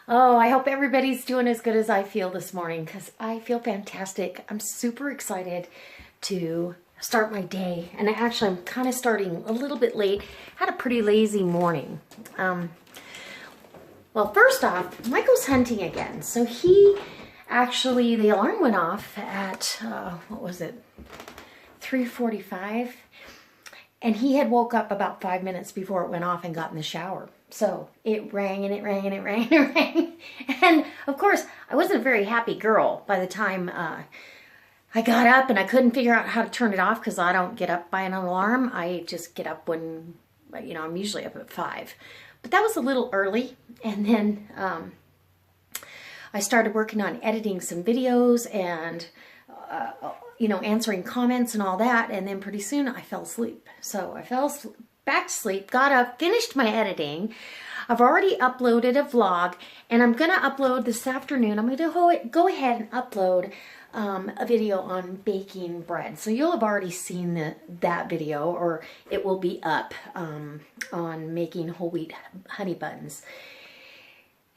Oh, I hope everybody's doing as good as I feel this morning because I feel fantastic. I'm super excited to start my day. And actually, I'm kind of starting a little bit late. Had a pretty lazy morning. Well, first off, Michael's hunting again. So he actually, the alarm went off at, what was it, 3:45. And he had woke up about 5 minutes before it went off and got in the shower. So it rang and it rang and it rang and it rang. And of course, I wasn't a very happy girl by the time I got up, and I couldn't figure out how to turn it off because I don't get up by an alarm. I just get up when, I'm usually up at 5. But that was a little early. And then I started working on editing some videos and answering comments and all that. And then pretty soon I fell asleep. So I fell back to sleep, got up, finished my editing. I've already uploaded a vlog, and I'm going to upload this afternoon. I'm going to go ahead and upload a video on baking bread. So you'll have already seen that video, or it will be up on making whole wheat honey buns.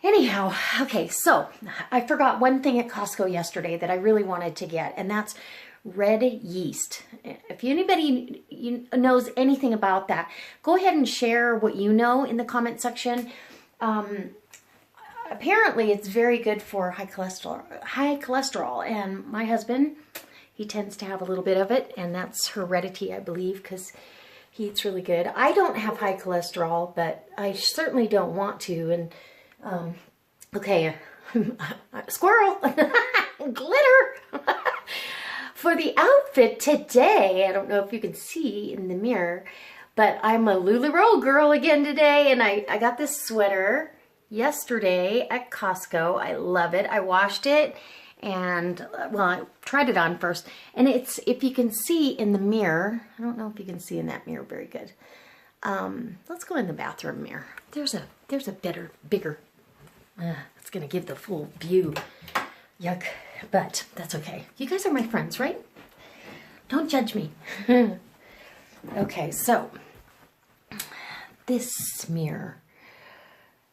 Anyhow, okay, so I forgot one thing at Costco yesterday that I really wanted to get, and that's red yeast. If anybody knows anything about that, go ahead and share what you know in the comment section. Apparently, it's very good for high cholesterol, and my husband, he tends to have a little bit of it, and that's heredity, I believe, because he eats really good. I don't have high cholesterol, but I certainly don't want to. And okay, squirrel, glitter. For the outfit today, I don't know if you can see in the mirror, but I'm a LuLaRoe girl again today, and I got this sweater yesterday at Costco. I love it. I washed it, and well, I tried it on first, and it's, if you can see in the mirror, I don't know if you can see in that mirror very good. Let's go in the bathroom mirror. There's a better, bigger. It's gonna give the full view. Yuck, but that's okay. You guys are my friends, right? Don't judge me. Okay, so this mirror.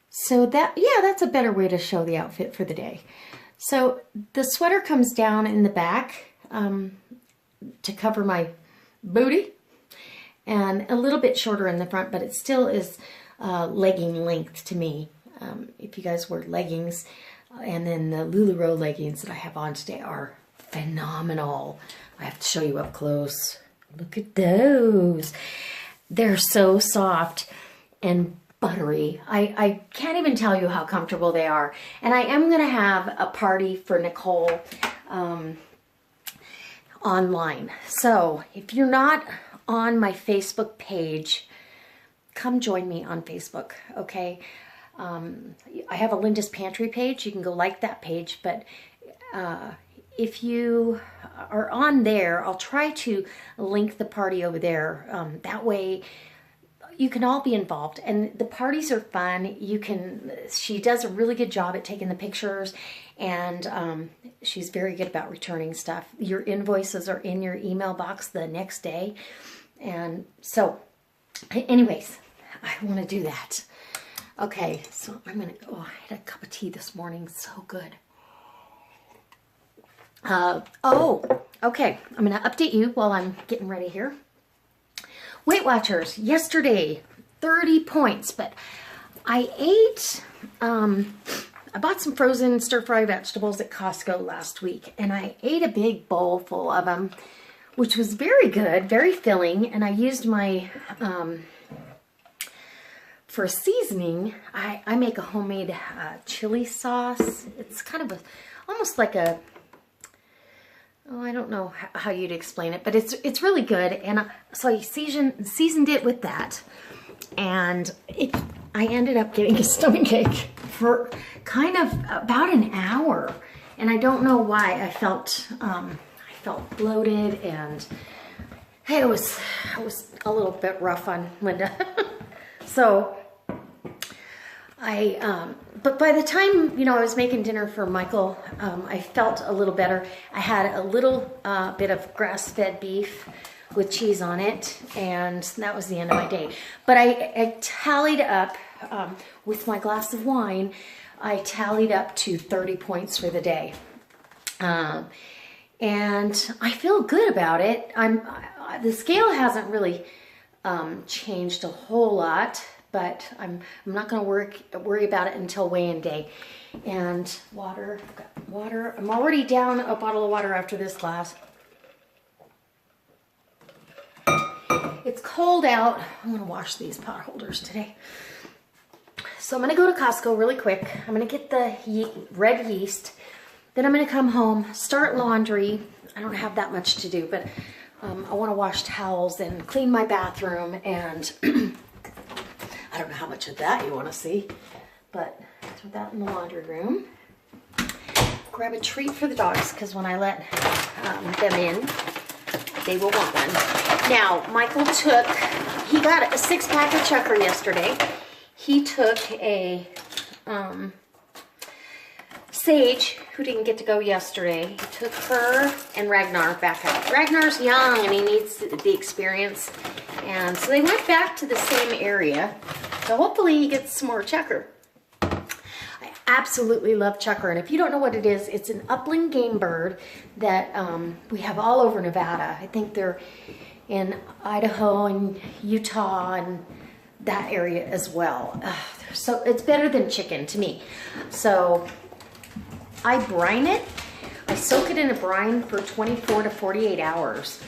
So that's a better way to show the outfit for the day. So the sweater comes down in the back to cover my booty, and a little bit shorter in the front, but it still is legging length to me. If you guys wear leggings, and then the LuLaRoe leggings that I have on today are phenomenal. I have to show you up close. Look at those. They're so soft and buttery. I can't even tell you how comfortable they are. And I am going to have a party for Nicole online. So if you're not on my Facebook page, come join me on Facebook, okay? I have a Linda's Pantry page. You can go like that page, but if you are on there, I'll try to link the party over there. That way you can all be involved, and the parties are fun. She does a really good job at taking the pictures, and she's very good about returning stuff. Your invoices are in your email box the next day. And so anyways, I want to do that. Okay, so I'm going to go. I had a cup of tea this morning. So good. Okay. I'm going to update you while I'm getting ready here. Weight Watchers, yesterday, 30 points, but I ate, I bought some frozen stir-fry vegetables at Costco last week, and I ate a big bowl full of them, which was very good, very filling, and I used my, for seasoning, I make a homemade chili sauce. It's kind of almost like a, I don't know how you'd explain it, but it's really good. And so I seasoned it with that, and I ended up getting a stomachache for kind of about an hour, and I don't know why. I felt bloated, and hey, it was a little bit rough on Linda. So but by the time, I was making dinner for Michael, I felt a little better. I had a little bit of grass-fed beef with cheese on it, and that was the end of my day. But I tallied up with my glass of wine, I tallied up to 30 points for the day. And I feel good about it. The scale hasn't really changed a whole lot, but I'm not going to worry about it until weigh-in day. And water, I've got water. I'm already down a bottle of water after this glass. It's cold out. I'm going to wash these pot holders today. So I'm going to go to Costco really quick. I'm going to get the red yeast. Then I'm going to come home, start laundry. I don't have that much to do, but I want to wash towels and clean my bathroom. And I don't know how much of that you want to see, but throw that in the laundry room. Grab a treat for the dogs, because when I let them in, they will want one. Now, Michael he got a 6-pack of Chucker yesterday. He took a Sage, who didn't get to go yesterday. He took her and Ragnar back out. Ragnar's young and he needs the experience. And so they went back to the same area. So hopefully he gets some more Chucker. I absolutely love Chucker. And if you don't know what it is, it's an upland game bird that we have all over Nevada. I think they're in Idaho and Utah and that area as well. So it's better than chicken to me. So I brine it. I soak it in a brine for 24 to 48 hours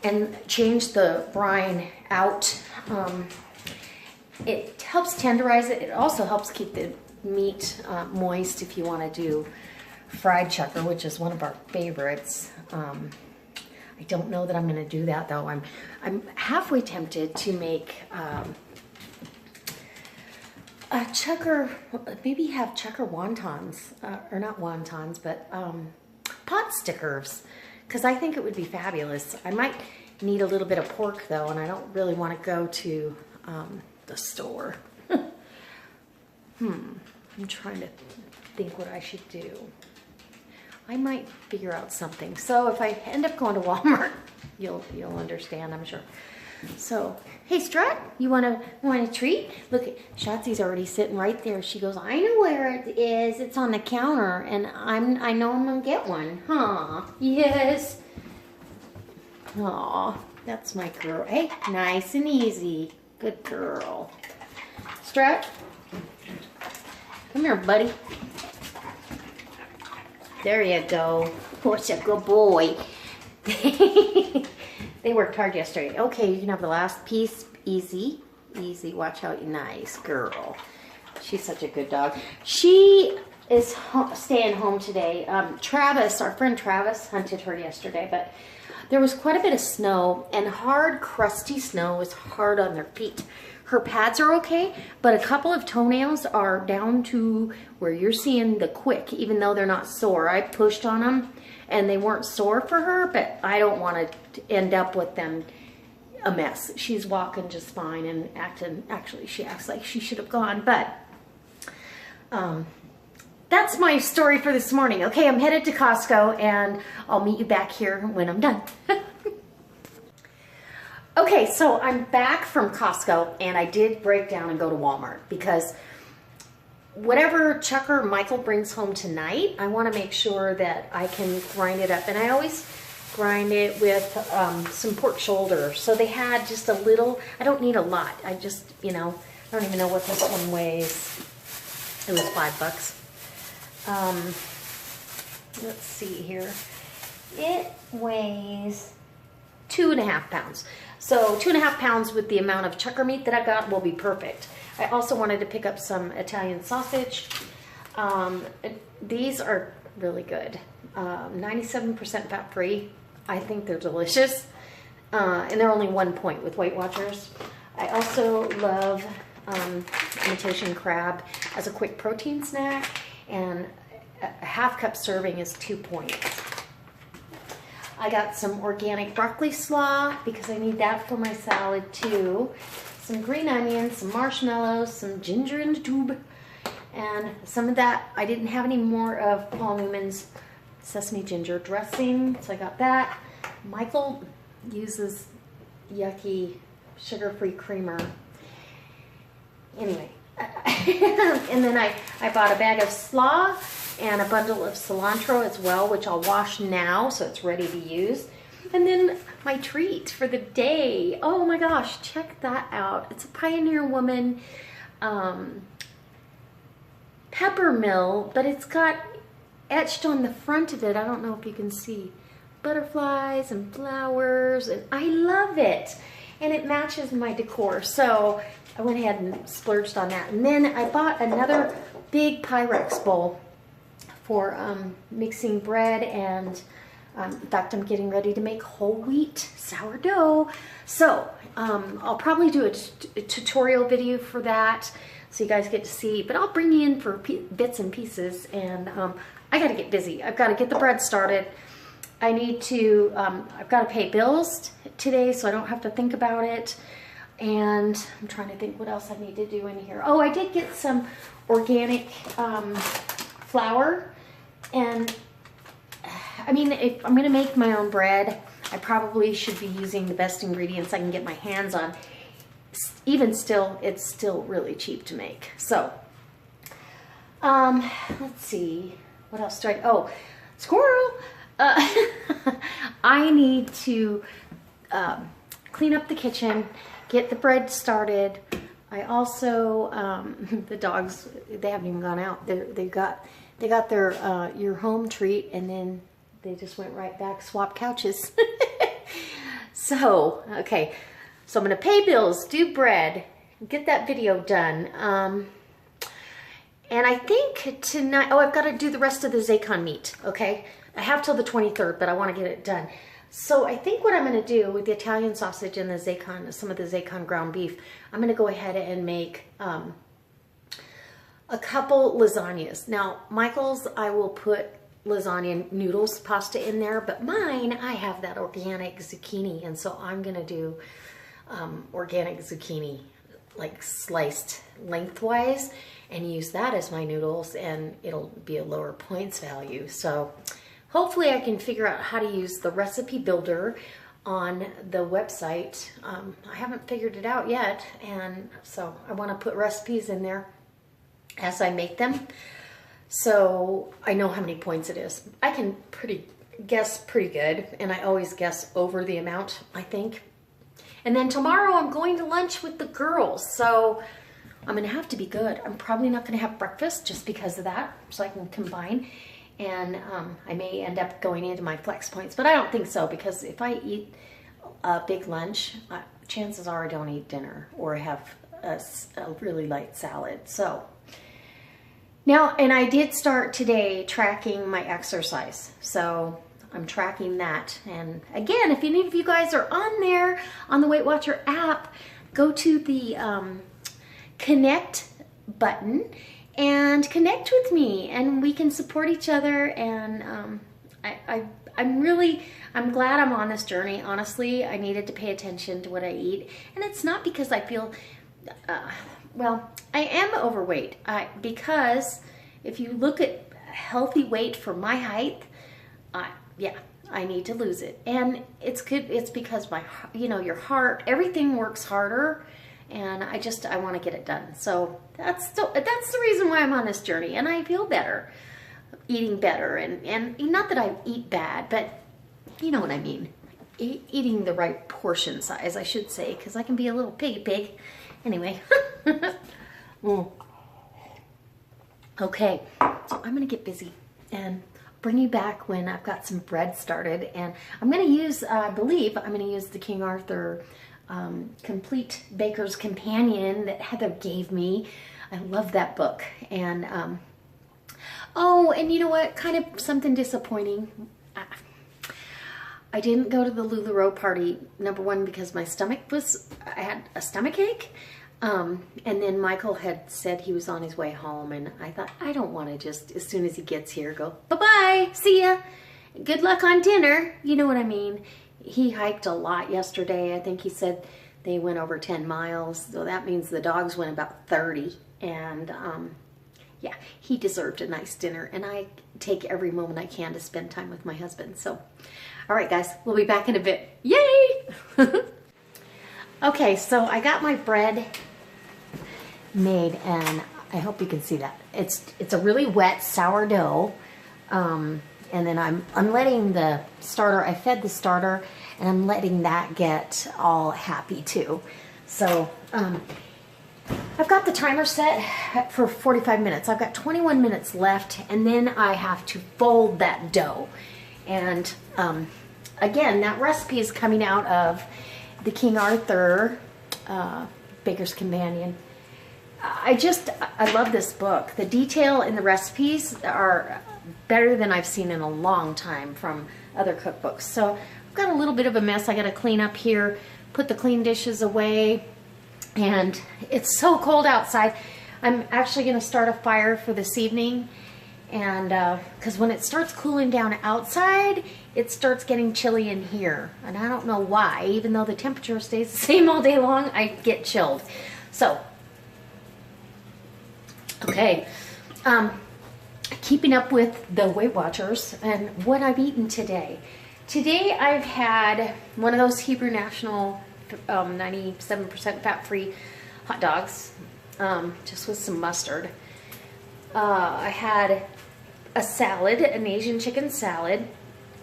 and change the brine out. It helps tenderize it. It also helps keep the meat moist if you want to do fried Chucker, which is one of our favorites. I don't know that I'm going to do that though. I'm halfway tempted to make a Chucker, maybe have Chucker wontons, or not wontons, but pot stickers, because I think it would be fabulous. I might need a little bit of pork though, and I don't really want to go to the store. I'm trying to think what I should do. I might figure out something. So if I end up going to Walmart, you'll understand, I'm sure. So, hey Strut, you want a treat? Look, Shotzi's already sitting right there. She goes, I know where it is. It's on the counter, and I know I'm gonna get one. Huh? Yes. Aw, that's my girl. Hey, nice and easy. Good girl. Strut, come here, buddy. There you go. What's a good boy? They worked hard yesterday. Okay, you can have the last piece. Easy. Easy. Watch out, you nice girl. She's such a good dog. She is staying home today. Travis, our friend Travis, hunted her yesterday, but there was quite a bit of snow, and hard, crusty snow is hard on their feet. Her pads are okay, but a couple of toenails are down to where you're seeing the quick, even though they're not sore. I pushed on them, and they weren't sore for her, but I don't want to end up with them a mess. She's walking just fine and actually she acts like she should have gone, but that's my story for this morning. Okay, I'm headed to Costco and I'll meet you back here when I'm done. Okay, so I'm back from Costco and I did break down and go to Walmart because whatever Chucker Michael brings home tonight, I want to make sure that I can grind it up. And I always grind it with some pork shoulder. So they had just a little, I don't need a lot. I just, I don't even know what this one weighs. It was $5. Let's see here. It weighs 2.5 pounds. So 2.5 pounds with the amount of Chucker meat that I got will be perfect. I also wanted to pick up some Italian sausage. These are really good. 97% fat-free. I think they're delicious. And they're only 1 point with Weight Watchers. I also love imitation crab as a quick protein snack. And a half-cup serving is 2 points. I got some organic broccoli slaw because I need that for my salad too. Some green onions, some marshmallows, some ginger in the tube, and some of that. I didn't have any more of Paul Newman's sesame ginger dressing, so I got that. Michael uses yucky sugar-free creamer. Anyway, And then I bought a bag of slaw and a bundle of cilantro as well, which I'll wash now so it's ready to use. And then my treat for the day. Oh my gosh, check that out. It's a Pioneer Woman pepper mill, but it's got etched on the front of it, I don't know if you can see, butterflies and flowers, and I love it. And it matches my decor, so I went ahead and splurged on that. And then I bought another big Pyrex bowl for mixing bread, and in fact, I'm getting ready to make whole wheat sourdough. So I'll probably do a tutorial video for that, so you guys get to see, but I'll bring you in for bits and pieces. And I got to get busy. I've got to get the bread started. I need to, I've got to pay bills today, so I don't have to think about it. And I'm trying to think what else I need to do in here. Oh, I did get some organic flour. And I mean, if I'm going to make my own bread, I probably should be using the best ingredients I can get my hands on. Even still, it's still really cheap to make. So, let's see. What else do I, oh, squirrel. I need to clean up the kitchen, get the bread started. I also, the dogs, they haven't even gone out. They got their your home treat, and then they just went right back, swap couches. So, okay. So I'm going to pay bills, do bread, get that video done. And I think tonight, oh, I've got to do the rest of the Zaycon meat, okay? I have till the 23rd, but I want to get it done. So I think what I'm going to do with the Italian sausage and the Zaycon, some of the Zaycon ground beef, I'm going to go ahead and make a couple lasagnas. Now, Michael's, I will put lasagna noodles, pasta in there, but mine, I have that organic zucchini, and so I'm going to do organic zucchini, like sliced lengthwise, and use that as my noodles, and it'll be a lower points value. So hopefully I can figure out how to use the recipe builder on the website. I haven't figured it out yet, and so I want to put recipes in there as I make them, so I know how many points it is. I can guess pretty good, and I always guess over the amount, I think. And then tomorrow I'm going to lunch with the girls, so I'm going to have to be good. I'm probably not going to have breakfast just because of that, so I can combine. And I may end up going into my flex points, but I don't think so, because if I eat a big lunch, chances are I don't eat dinner or have a really light salad. So now, and I did start today tracking my exercise, so I'm tracking that. And again, if any of you guys are on there on the Weight Watcher app, go to the connect button and connect with me, and we can support each other. And I'm glad I'm on this journey. Honestly, I needed to pay attention to what I eat, and it's not because I feel well, I am overweight, because if you look at healthy weight for my height, yeah, I need to lose it. And it's good. It's because my, your heart, everything works harder, and I want to get it done. So that's the reason why I'm on this journey, and I feel better, eating better, and not that I eat bad, but you know what I mean. Eating the right portion size, I should say, because I can be a little pig. Anyway. Okay, so I'm gonna get busy and bring you back when I've got some bread started, and I'm gonna use, I believe I'm gonna use the King Arther Complete Baker's Companion that Heather gave me. I love that book. And oh, and you know what, kind of something disappointing. I didn't go to the LuLaRoe party, number one, because my stomach I had a stomach ache. And then Michael had said he was on his way home, and I thought, I don't want to just, as soon as he gets here, go, bye-bye, see ya, good luck on dinner. You know what I mean? He hiked a lot yesterday. I think he said they went over 10 miles, so that means the dogs went about 30. And yeah, he deserved a nice dinner, and I take every moment I can to spend time with my husband. So, all right, guys, we'll be back in a bit. Yay! Okay, so I got my bread made, and I hope you can see that. It's a really wet sourdough, and then I'm letting the starter, I fed the starter, and I'm letting that get all happy too. So I've got the timer set for 45 minutes. I've got 21 minutes left, and then I have to fold that dough. And again, that recipe is coming out of the King Arther Baker's Companion. I love this book. The detail in the recipes are better than I've seen in a long time from other cookbooks. So I've got a little bit of a mess I got to clean up here, put the clean dishes away, and it's so cold outside. I'm actually going to start a fire for this evening, and because when it starts cooling down outside, it starts getting chilly in here, and I don't know why. Even though the temperature stays the same all day long, I get chilled. So okay, keeping up with the Weight Watchers and what I've eaten today. Today I've had one of those Hebrew National 97% fat-free hot dogs, just with some mustard. I had a salad, an Asian chicken salad,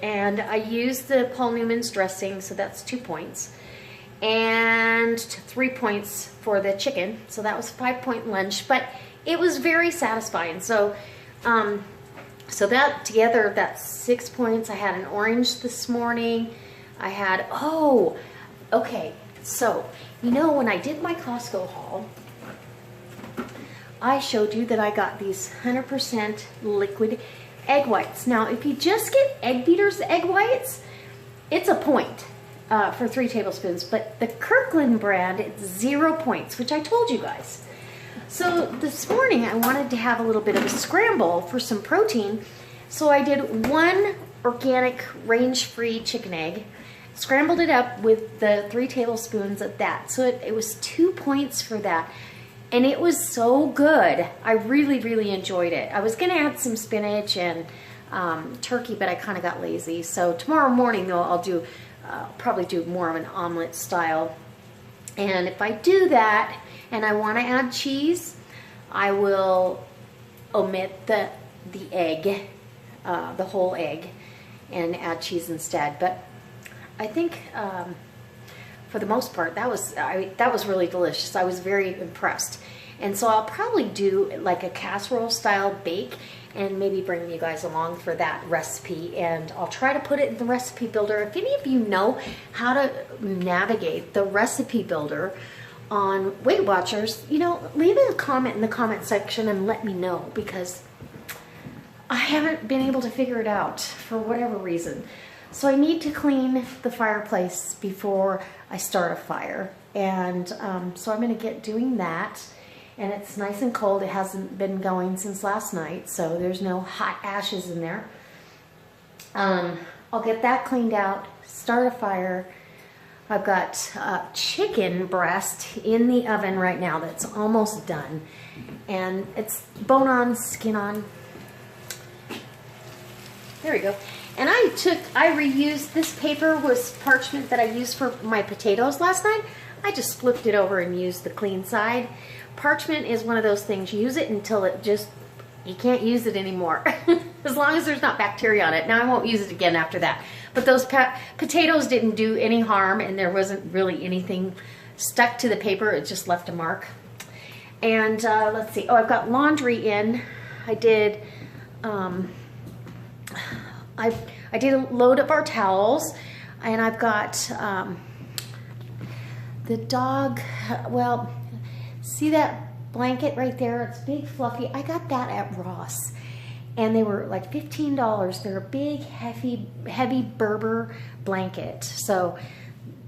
and I used the Paul Newman's dressing, so that's 2 points, and 3 points for the chicken, so that was a 5-point lunch, but it was very satisfying. So so that together, that's 6 points. I had an orange this morning. I had, oh, okay, so, you know, when I did my Costco haul, I showed you that I got these 100% liquid egg whites. Now, if you just get Egg Beater's egg whites, it's a point for 3 tablespoons, but the Kirkland brand, it's 0 points, which I told you guys. So this morning I wanted to have a little bit of a scramble for some protein, so I did 1 organic range-free chicken egg, scrambled it up with the 3 tablespoons of that. So it was 2 points for that, and it was so good. I really, really enjoyed it. I was gonna add some spinach and turkey, but I kind of got lazy. So tomorrow morning though, I'll probably do more of an omelet style. And if I do that, and I want to add cheese, I will omit the egg, the whole egg, and add cheese instead. But I think for the most part, that was really delicious. I was very impressed. And so I'll probably do like a casserole style bake and maybe bring you guys along for that recipe, and I'll try to put it in the recipe builder. If any of you know how to navigate the recipe builder on Weight Watchers, you know, leave a comment in the comment section and let me know, because I haven't been able to figure it out for whatever reason. So I need to clean the fireplace before I start a fire, and so I'm going to get doing that. And it's nice and cold. It hasn't been going since last night, so there's no hot ashes in there. I'll get that cleaned out, start a fire. I've got chicken breast in the oven right now that's almost done. And it's bone on, skin on. There we go. And I reused, this paper was parchment that I used for my potatoes last night. I just flipped it over and used the clean side. Parchment is one of those things, you use it until it just, you can't use it anymore. As long as there's not bacteria on it. Now I won't use it again after that. But those potatoes didn't do any harm, and there wasn't really anything stuck to the paper. It just left a mark. And let's see, oh, I've got laundry in. I did load up our towels, and I've got the dog, well, see that blanket right there? It's big, fluffy. I got that at Ross, and they were like $15. They're a big, heavy Berber blanket. So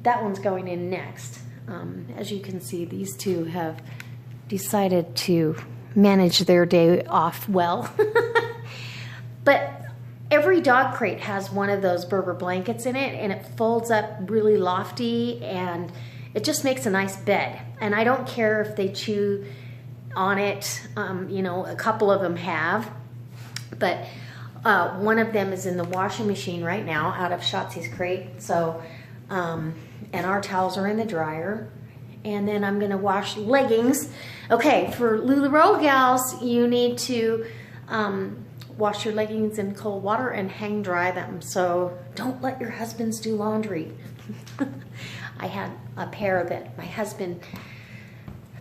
that one's going in next. As you can see, these two have decided to manage their day off well. But every dog crate has one of those Berber blankets in it, and it folds up really lofty, and it just makes a nice bed. And I don't care if they chew on it, you know, a couple of them have, but one of them is in the washing machine right now out of Shotzi's crate. So, and our towels are in the dryer, and then I'm gonna wash leggings. Okay, for LuLaRoe gals, you need to wash your leggings in cold water and hang dry them. So don't let your husbands do laundry. I had a pair that my husband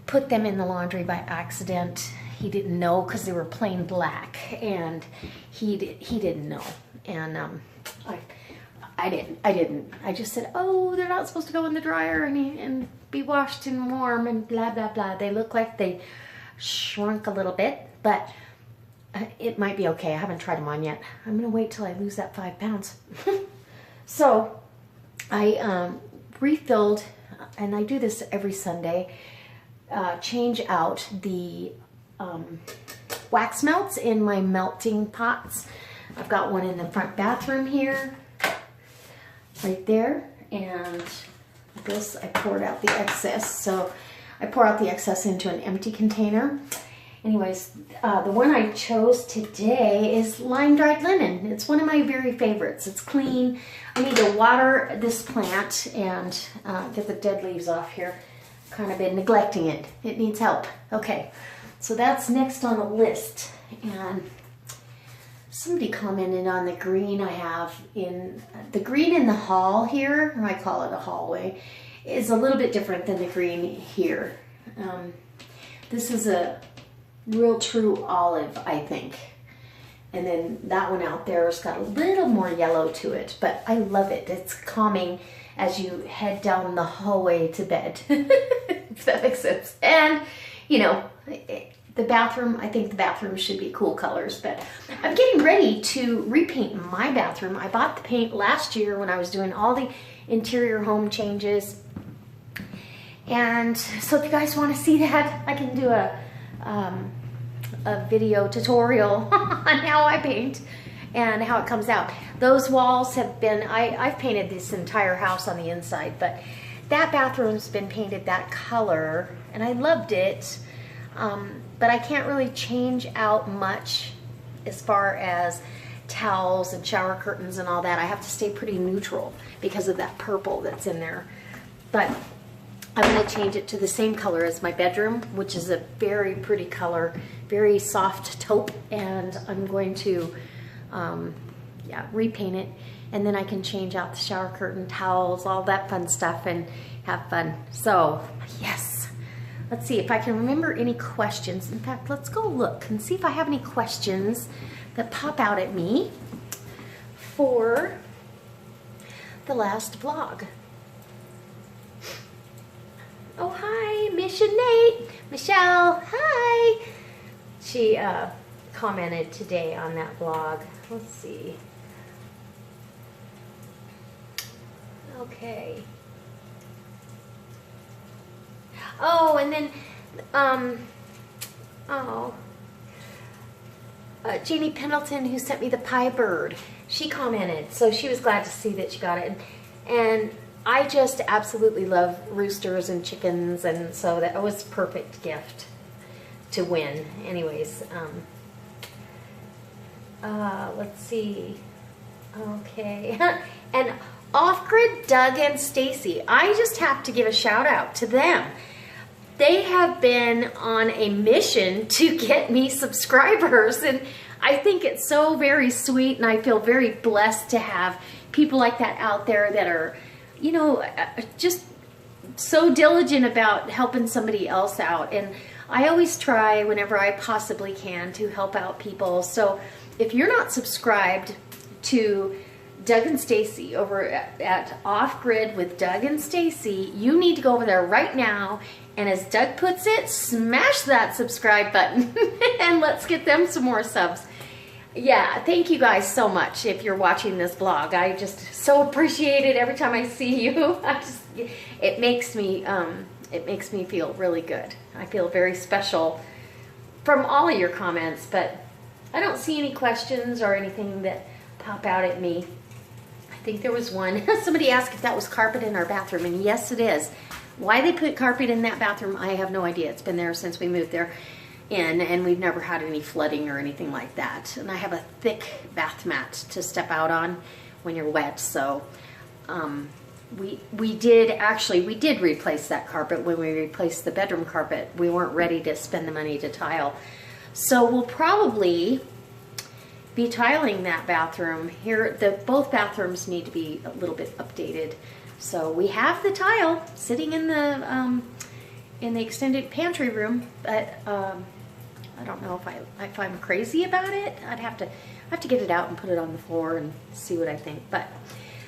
put them in the laundry by accident. He didn't know because they were plain black, and he didn't know, and I didn't. I just said, oh, they're not supposed to go in the dryer and be washed and warm and blah blah blah. They look like they shrunk a little bit, but it might be okay. I haven't tried them on yet. I'm gonna wait till I lose that 5 pounds. So I refilled, and I do this every Sunday. Change out the wax melts in my melting pots. I've got one in the front bathroom here, right there, and this I poured out the excess. So I pour out the excess into an empty container. Anyways, the one I chose today is lime dried linen. It's one of my very favorites. It's clean. I need to water this plant and get the dead leaves off here. Kind of been neglecting it. It needs help. Okay, so that's next on the list. And somebody commented on the green I have in the green in the hall here, or I call it a hallway, is a little bit different than the green here. This is a real true olive, I think. And then that one out there has got a little more yellow to it, but I love it. It's calming as you head down the hallway to bed, if that makes sense. And, you know, the bathroom, I think the bathroom should be cool colors, but I'm getting ready to repaint my bathroom. I bought the paint last year when I was doing all the interior home changes. And so if you guys want to see that, I can do a video tutorial on how I paint and how it comes out. Those walls have been, I've painted this entire house on the inside, but that bathroom's been painted that color and I loved it, but I can't really change out much as far as towels and shower curtains and all that. I have to stay pretty neutral because of that purple that's in there. But I'm going to change it to the same color as my bedroom, which is a very pretty color, very soft taupe, and I'm going to repaint it, and then I can change out the shower curtain, towels, all that fun stuff, and have fun. So yes, let's see if I can remember any questions. In fact, let's go look and see if I have any questions that pop out at me for the last vlog. Oh, hi, Mission Nate. Michelle, hi. She commented today on that vlog. Let's see. Okay. Oh, and then, Jeannie Pendleton, who sent me the pie bird, she commented. So she was glad to see that she got it. And I just absolutely love roosters and chickens, and so that was a perfect gift to win. Anyways, let's see. Okay. And Off-Grid Doug and Stacy, I just have to give a shout out to them. They have been on a mission to get me subscribers, and I think it's so very sweet, and I feel very blessed to have people like that out there that are, you know, just so diligent about helping somebody else out. And I always try whenever I possibly can to help out people. So if you're not subscribed to Doug and Stacy over at Off Grid with Doug and Stacy, you need to go over there right now, and as Doug puts it, smash that subscribe button and let's get them some more subs. Yeah, thank you guys so much if you're watching this vlog. I just so appreciate it every time I see you. It makes me feel really good. I feel very special from all of your comments, but I don't see any questions or anything that pop out at me. I think there was one. Somebody asked if that was carpet in our bathroom, and yes, it is. Why they put carpet in that bathroom, I have no idea. It's been there since we moved there. And we've never had any flooding or anything like that. And I have a thick bath mat to step out on when you're wet. So we did replace that carpet when we replaced the bedroom carpet. We weren't ready to spend the money to tile. So we'll probably be tiling that bathroom here. Both bathrooms need to be a little bit updated. So we have the tile sitting in the extended pantry room, but I don't know if I'm crazy about it. I have to get it out and put it on the floor and see what I think. But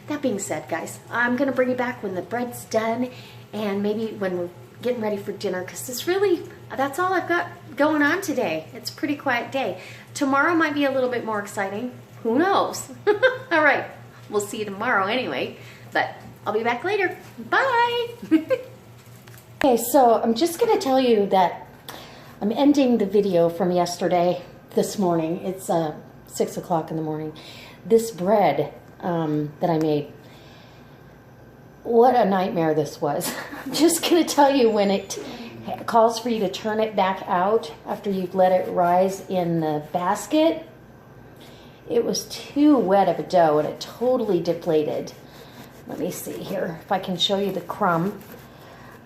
that being said, guys, I'm gonna bring you back when the bread's done, and maybe when we're getting ready for dinner, because that's all I've got going on today. It's a pretty quiet day. Tomorrow might be a little bit more exciting. Who knows? All right, we'll see you tomorrow anyway, but I'll be back later. Bye. Okay, so I'm just gonna tell you that I'm ending the video from yesterday, this morning. It's 6 o'clock in the morning. This bread that I made, what a nightmare this was. I'm just gonna tell you, when it calls for you to turn it back out after you've let it rise in the basket, it was too wet of a dough and it totally deflated. Let me see here if I can show you the crumb.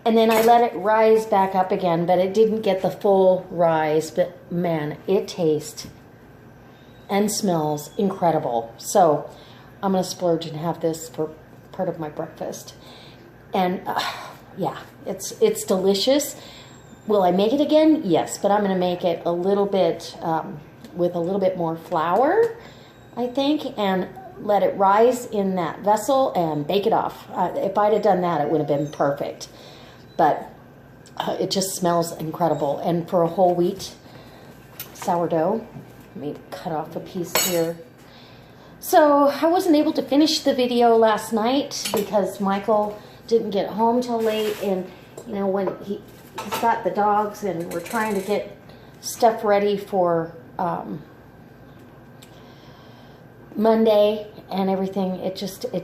And then I let it rise back up again, but it didn't get the full rise. But man, it tastes and smells incredible. So I'm gonna splurge and have this for part of my breakfast. And yeah, it's delicious. Will I make it again? Yes, but I'm gonna make it a little bit with a little bit more flour, I think, and let it rise in that vessel and bake it off. If I'd have done that, it would have been perfect. But it just smells incredible. And for a whole wheat sourdough, let me cut off a piece here. So I wasn't able to finish the video last night because Michael didn't get home till late, and you know, when he's got the dogs and we're trying to get stuff ready for Monday and everything, it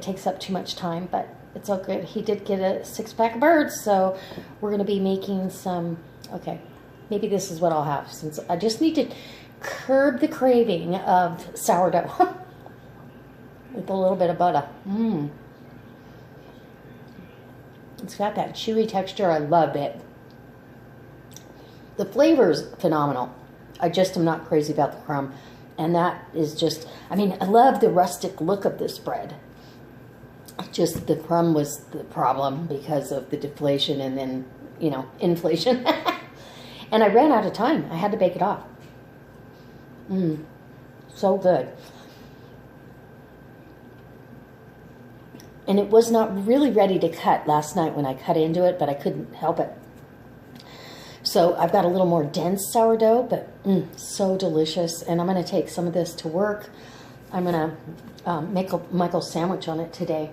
takes up too much time, but it's all good. He did get a 6-pack of birds, so we're gonna be making some, okay, maybe this is what I'll have, since I just need to curb the craving of sourdough with a little bit of butter. It's got that chewy texture. I love it. The flavor's phenomenal. I just am not crazy about the crumb. And that is just, I mean, I love the rustic look of this bread. Just the crumb was the problem because of the deflation and then, you know, inflation. And I ran out of time. I had to bake it off. So good. And it was not really ready to cut last night when I cut into it, but I couldn't help it. So I've got a little more dense sourdough, but so delicious. And I'm going to take some of this to work. I'm going to make a Michael's sandwich on it today.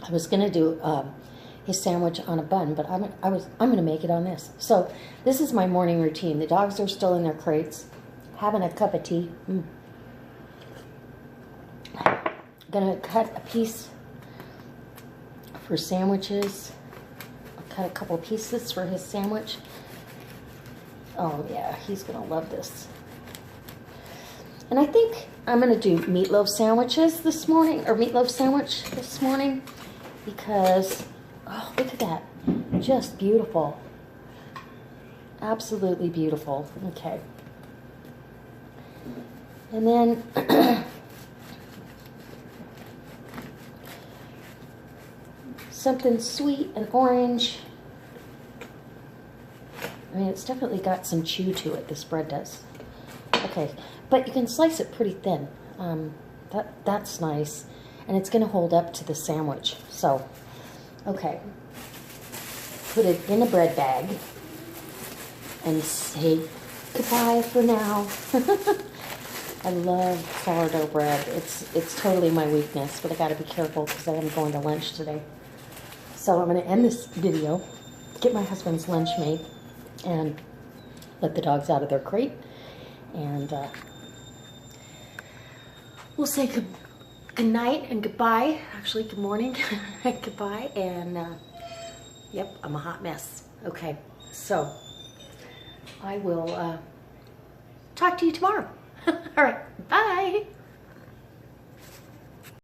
I was going to do his sandwich on a bun, but I'm going to make it on this. So this is my morning routine. The dogs are still in their crates, having a cup of tea. Going to cut a piece for sandwiches. I'll cut a couple pieces for his sandwich. Oh yeah, he's gonna love this. And I think I'm gonna do meatloaf sandwiches this morning, or meatloaf sandwich this morning, because, oh, look at that, just beautiful. Absolutely beautiful. Okay. And then something sweet and orange. I mean, it's definitely got some chew to it, this bread does. Okay, but you can slice it pretty thin. That's nice. And it's gonna hold up to the sandwich. So, okay. Put it in a bread bag and say goodbye for now. I love sourdough bread. It's totally my weakness, but I gotta be careful because I am going to lunch today. So I'm gonna end this video, get my husband's lunch made, and let the dogs out of their crate, and we'll say good night and goodbye. Actually, good morning, goodbye, and yep, I'm a hot mess. Okay, so I will talk to you tomorrow. All right, bye.